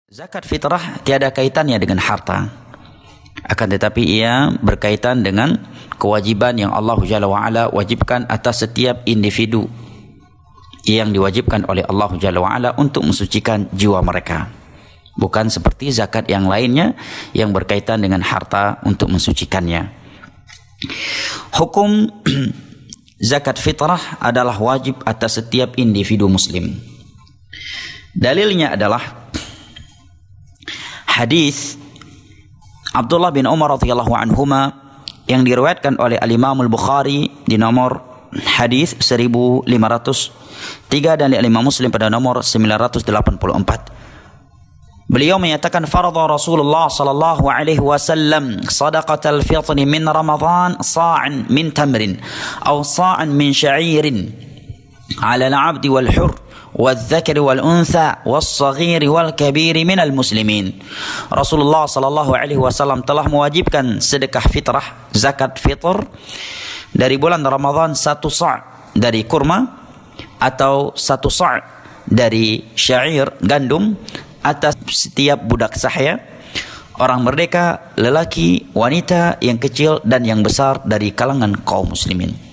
Zakat fitrah tiada kaitannya dengan harta, akan tetapi ia berkaitan dengan kewajiban yang Allah Jalla wa'ala wajibkan atas setiap individu yang diwajibkan oleh Allah Jalla wa'ala untuk mensucikan jiwa mereka. Bukan seperti zakat yang lainnya yang berkaitan dengan harta untuk mensucikannya. Hukum zakat fitrah adalah wajib atas setiap individu muslim. Dalilnya adalah hadis Abdullah bin Umar radhiyallahu anhuma yang diriwayatkan oleh Al-Imam Al-Bukhari di nomor hadis 1503 dan Al-Imam Muslim pada nomor 984. Beliau menyatakan faradha Rasulullah sallallahu alaihi wasallam sadaqatal fitri min Ramadan sa'an min tamrin aw sa'an min sya'irin 'ala al-'abdi wal hurr والذكر والأنثى والصغير والكبير من المسلمين. Rasulullah sallallahu alaihi wasallam telah mewajibkan sedekah fitrah, zakat fitr dari bulan Ramadan 1 sa' dari kurma atau 1 sa' dari syair gandum atas setiap budak sahaya, orang merdeka, lelaki, wanita yang kecil dan yang besar dari kalangan kaum muslimin.